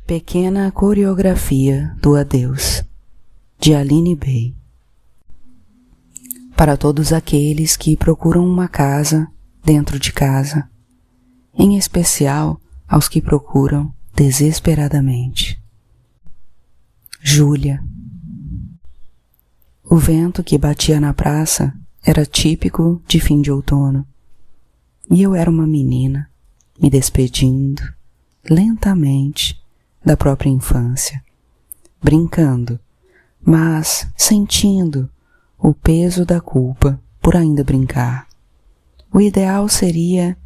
Pequena coreografia do adeus, de Aline Bey. Para todos aqueles que procuram uma casa dentro de casa, em especial aos que procuram desesperadamente. Júlia. O vento que batia na praça era típico de fim de outono, e eu era uma menina, me despedindo, lentamente, da própria infância, brincando, mas sentindo o peso da culpa por ainda brincar. O ideal seria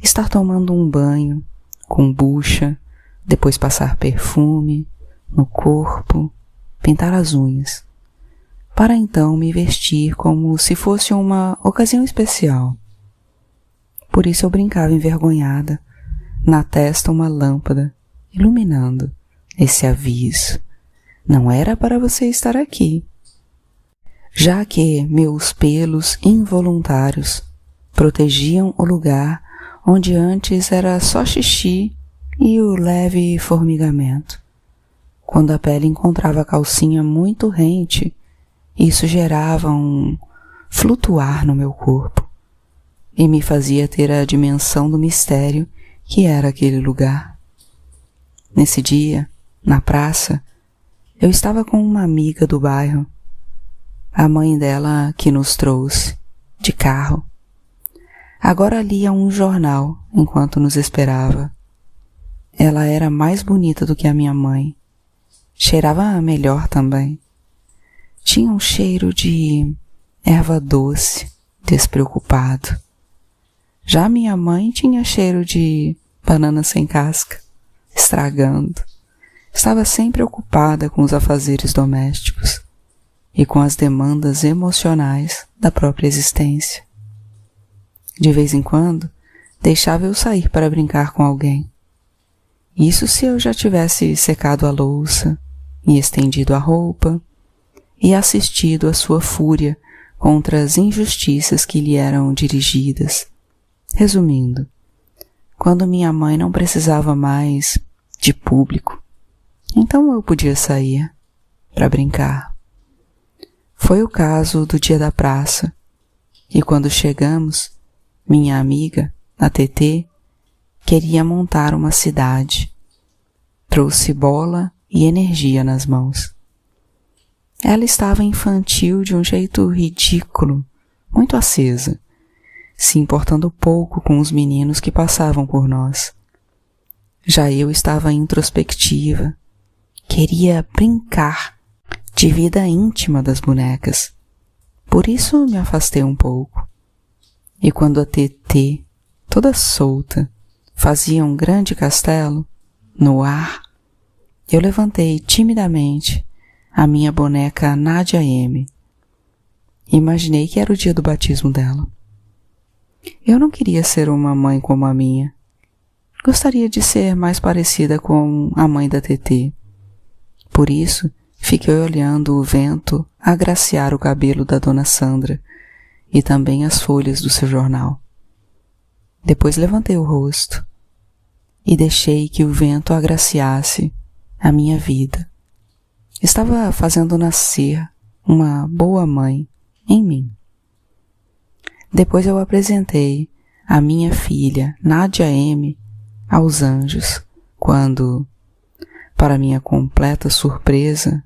estar tomando um banho, kombucha, depois passar perfume no corpo, pintar as unhas, para então me vestir como se fosse uma ocasião especial. Por isso eu brincava envergonhada, na testa uma lâmpada, iluminando esse aviso. Não era para você estar aqui. Já que meus pelos involuntários protegiam o lugar onde antes era só xixi e o leve formigamento. Quando a pele encontrava a calcinha muito rente, isso gerava um flutuar no meu corpo e me fazia ter a dimensão do mistério que era aquele lugar. Nesse dia, na praça, eu estava com uma amiga do bairro, a mãe dela que nos trouxe, de carro. Agora lia um jornal enquanto nos esperava. Ela era mais bonita do que a minha mãe. Cheirava melhor também. Tinha um cheiro de erva doce, despreocupado. Já minha mãe tinha cheiro de banana sem casca, estragando. Estava sempre ocupada com os afazeres domésticos e com as demandas emocionais da própria existência. De vez em quando, deixava eu sair para brincar com alguém. Isso se eu já tivesse secado a louça e estendido a roupa e assistido à sua fúria contra as injustiças que lhe eram dirigidas. Resumindo, quando minha mãe não precisava mais de público, então eu podia sair para brincar. Foi o caso do dia da praça, e quando chegamos, minha amiga, a Tetê, queria montar uma cidade. Trouxe bola e energia nas mãos. Ela estava infantil de um jeito ridículo, muito acesa, se importando pouco com os meninos que passavam por nós. Já eu estava introspectiva, queria brincar de vida íntima das bonecas. Por isso me afastei um pouco. E quando a Tetê, toda solta, fazia um grande castelo no ar, eu levantei timidamente a minha boneca Nádia M. Imaginei que era o dia do batismo dela. Eu não queria ser uma mãe como a minha. Gostaria de ser mais parecida com a mãe da Tetê. Por isso, fiquei olhando o vento agraciar o cabelo da dona Sandra e também as folhas do seu jornal. Depois levantei o rosto e deixei que o vento agraciasse a minha vida. Estava fazendo nascer uma boa mãe em mim. Depois eu apresentei a minha filha, Nádia M., aos anjos, quando, para minha completa surpresa,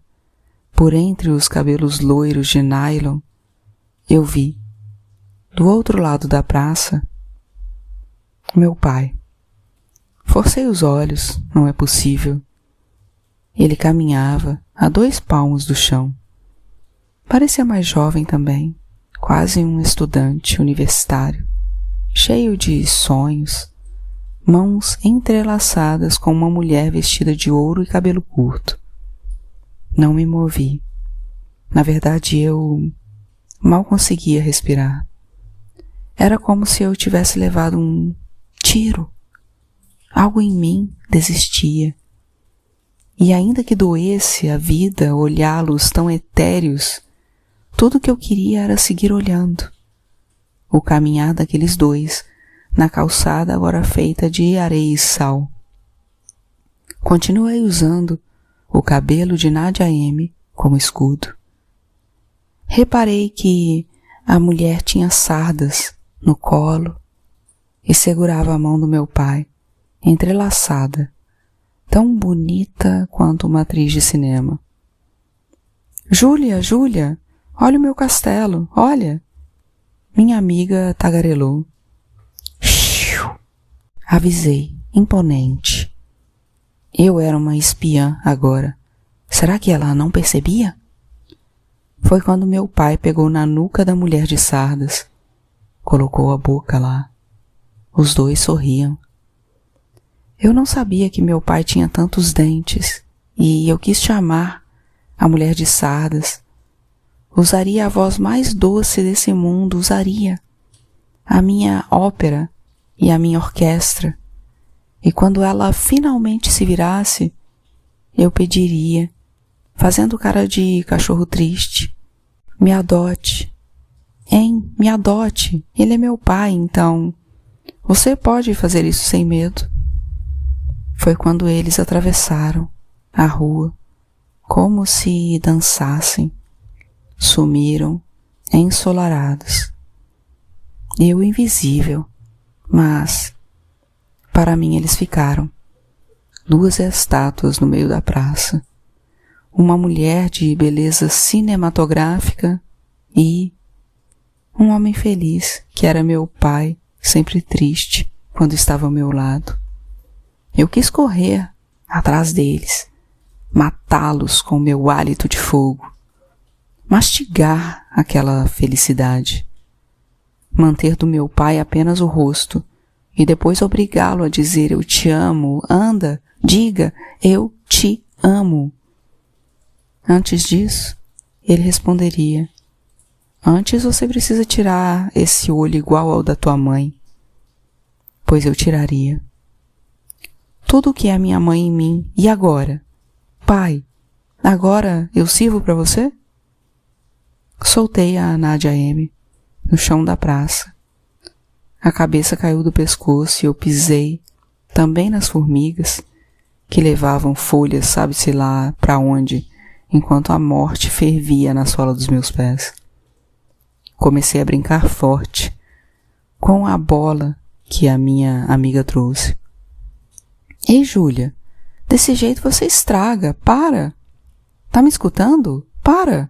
por entre os cabelos loiros de nylon, eu vi, do outro lado da praça, meu pai. Forcei os olhos, não é possível. Ele caminhava a 2 palmos do chão. Parecia mais jovem também, quase um estudante universitário, cheio de sonhos, mãos entrelaçadas com uma mulher vestida de ouro e cabelo curto. Não me movi. Na verdade, eu mal conseguia respirar. Era como se eu tivesse levado um tiro. Algo em mim desistia. E ainda que doesse a vida olhá-los tão etéreos, tudo que eu queria era seguir olhando. O caminhar daqueles dois, na calçada agora feita de areia e sal. Continuei usando o cabelo de Nadia M como escudo. Reparei que a mulher tinha sardas no colo e segurava a mão do meu pai, entrelaçada, tão bonita quanto uma atriz de cinema. Júlia, Júlia, olha o meu castelo, olha! Minha amiga tagarelou. Avisei, imponente. Eu era uma espiã agora. Será que ela não percebia? Foi quando meu pai pegou na nuca da mulher de sardas. Colocou a boca lá. Os dois sorriam. Eu não sabia que meu pai tinha tantos dentes e eu quis chamar a mulher de sardas. Usaria a voz mais doce desse mundo, usaria a minha ópera e a minha orquestra. E quando ela finalmente se virasse, eu pediria, fazendo cara de cachorro triste, me adote. Hein, me adote, ele é meu pai, então você pode fazer isso sem medo. Foi quando eles atravessaram a rua, como se dançassem, sumiram ensolarados. Eu invisível, mas para mim eles ficaram. Duas estátuas no meio da praça, uma mulher de beleza cinematográfica e um homem feliz, que era meu pai, sempre triste quando estava ao meu lado. Eu quis correr atrás deles, matá-los com meu hálito de fogo, mastigar aquela felicidade, manter do meu pai apenas o rosto e depois obrigá-lo a dizer eu te amo, anda, diga eu te amo. Antes disso, ele responderia, antes você precisa tirar esse olho igual ao da tua mãe, pois eu tiraria. Tudo o que é minha mãe em mim, e agora? Pai, agora eu sirvo para você? Soltei a Nadia M no chão da praça. A cabeça caiu do pescoço e eu pisei também nas formigas que levavam folhas, sabe-se lá para onde, enquanto a morte fervia na sola dos meus pés. Comecei a brincar forte com a bola que a minha amiga trouxe. Ei, Júlia, desse jeito você estraga, para! Tá me escutando? Para!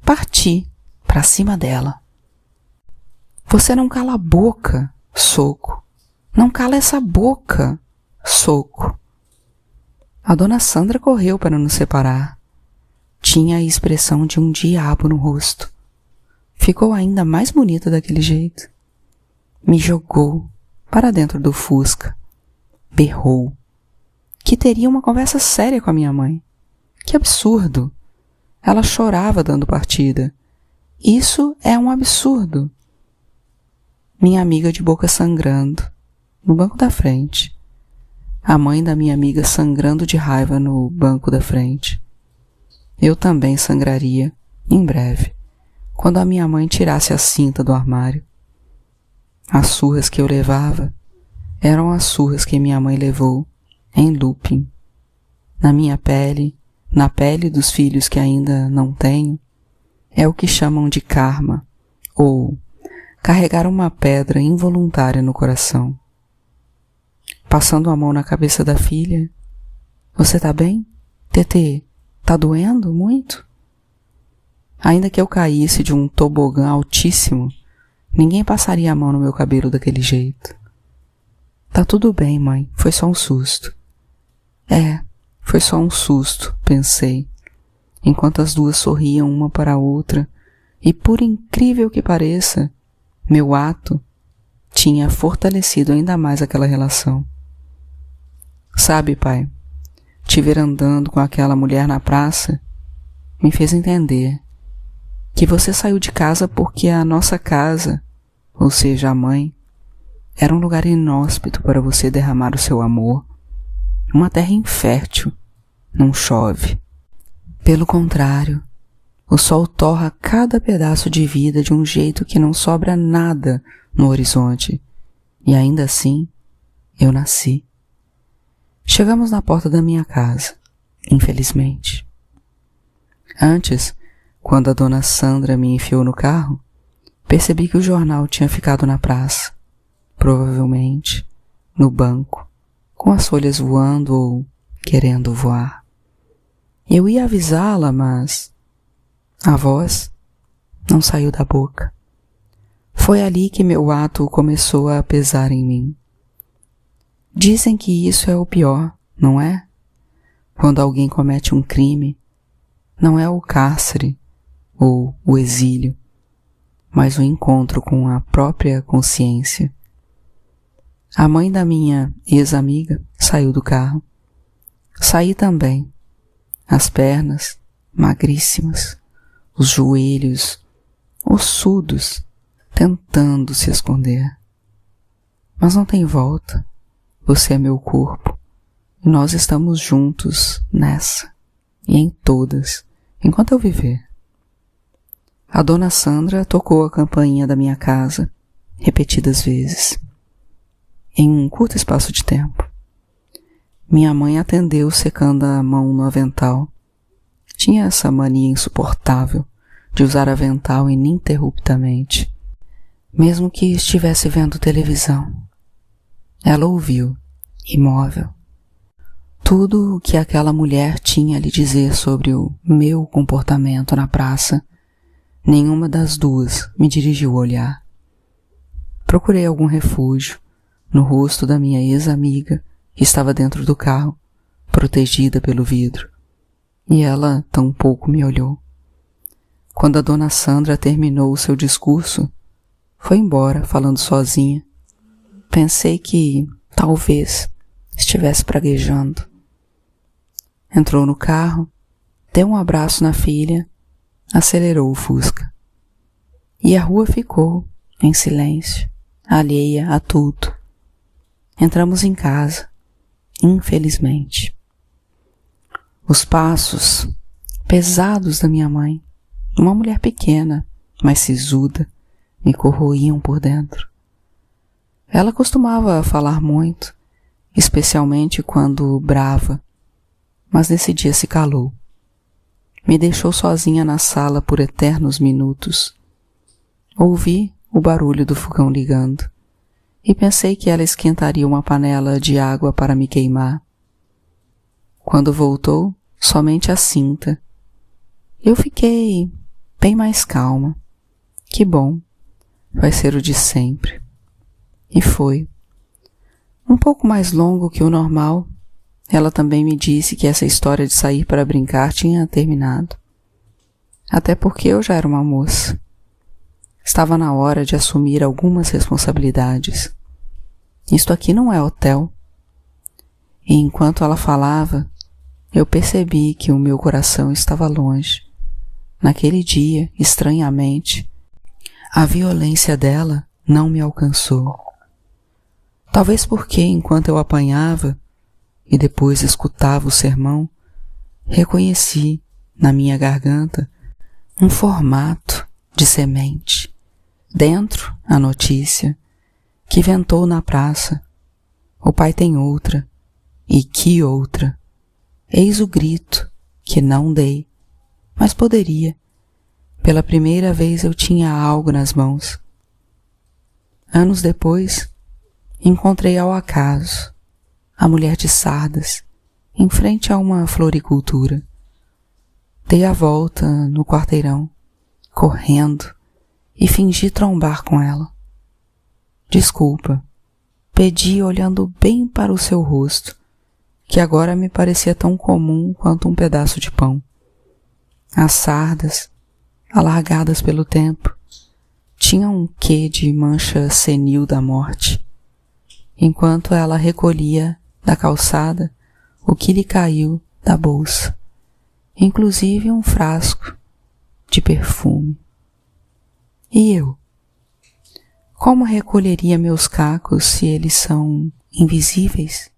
Parti para cima dela. Você não cala a boca, soco. Não cala essa boca, soco. A dona Sandra correu para nos separar. Tinha a expressão de um diabo no rosto. Ficou ainda mais bonita daquele jeito. Me jogou para dentro do Fusca. Berrou. Que teria uma conversa séria com a minha mãe. Que absurdo! Ela chorava dando partida. Isso é um absurdo. Minha amiga de boca sangrando, no banco da frente. A mãe da minha amiga sangrando de raiva no banco da frente. Eu também sangraria, em breve, quando a minha mãe tirasse a cinta do armário. As surras que eu levava eram as surras que minha mãe levou, em looping, na minha pele, na pele dos filhos que ainda não tenho, é o que chamam de karma, ou carregar uma pedra involuntária no coração. Passando a mão na cabeça da filha, você tá bem? Tetê, tá doendo muito? Ainda que eu caísse de um tobogã altíssimo, ninguém passaria a mão no meu cabelo daquele jeito. Tá tudo bem, mãe, foi só um susto. Foi só um susto, pensei, enquanto as duas sorriam uma para a outra, e por incrível que pareça, meu ato tinha fortalecido ainda mais aquela relação. Sabe, pai, te ver andando com aquela mulher na praça me fez entender que você saiu de casa porque a nossa casa, ou seja, a mãe, era um lugar inóspito para você derramar o seu amor. Uma terra infértil, não chove. Pelo contrário, o sol torra cada pedaço de vida de um jeito que não sobra nada no horizonte. E ainda assim, eu nasci. Chegamos na porta da minha casa, infelizmente. Antes, quando a dona Sandra me enfiou no carro, percebi que o jornal tinha ficado na praça, provavelmente no banco, com as folhas voando ou querendo voar. Eu ia avisá-la, mas a voz não saiu da boca. Foi ali que meu ato começou a pesar em mim. Dizem que isso é o pior, não é? Quando alguém comete um crime, não é o cárcere ou o exílio, mas o encontro com a própria consciência. A mãe da minha ex-amiga saiu do carro. Saí também. As pernas, magríssimas, os joelhos, ossudos, tentando se esconder. Mas não tem volta. Você é meu corpo. E nós estamos juntos nessa e em todas, enquanto eu viver. A dona Sandra tocou a campainha da minha casa repetidas vezes, em um curto espaço de tempo. Minha mãe atendeu secando a mão no avental. Tinha essa mania insuportável de usar avental ininterruptamente, mesmo que estivesse vendo televisão. Ela ouviu, imóvel, tudo o que aquela mulher tinha a lhe dizer sobre o meu comportamento na praça. Nenhuma das duas me dirigiu o olhar. Procurei algum refúgio no rosto da minha ex-amiga, que estava dentro do carro, protegida pelo vidro, e ela tampouco me olhou. Quando a dona Sandra terminou o seu discurso, foi embora falando sozinha. Pensei que, talvez, estivesse praguejando. Entrou no carro, deu um abraço na filha, acelerou o Fusca. E a rua ficou em silêncio, alheia a tudo. Entramos em casa, infelizmente. Os passos pesados da minha mãe, uma mulher pequena, mas sisuda, me corroíam por dentro. Ela costumava falar muito, especialmente quando brava, mas nesse dia se calou. Me deixou sozinha na sala por eternos minutos. Ouvi o barulho do fogão ligando e pensei que ela esquentaria uma panela de água para me queimar. Quando voltou, somente a cinta. Eu fiquei bem mais calma. Que bom, vai ser o de sempre. E foi. Um pouco mais longo que o normal. Ela também me disse que essa história de sair para brincar tinha terminado. Até porque eu já era uma moça. Estava na hora de assumir algumas responsabilidades. Isto aqui não é hotel. E enquanto ela falava, eu percebi que o meu coração estava longe. Naquele dia, estranhamente, a violência dela não me alcançou. Talvez porque, enquanto eu apanhava e depois escutava o sermão, reconheci na minha garganta um formato de semente. Dentro, a notícia que ventou na praça. O pai tem outra, e que outra. Eis o grito que não dei, mas poderia. Pela primeira vez eu tinha algo nas mãos. Anos depois, encontrei ao acaso a mulher de Sardas, em frente a uma floricultura. Dei a volta no quarteirão, correndo, e fingi trombar com ela. Desculpa, pedi olhando bem para o seu rosto, que agora me parecia tão comum quanto um pedaço de pão. As sardas, alargadas pelo tempo, tinham um quê de mancha senil da morte, enquanto ela recolhia da calçada o que lhe caiu da bolsa, inclusive um frasco de perfume. E eu? Como recolheria meus cacos se eles são invisíveis?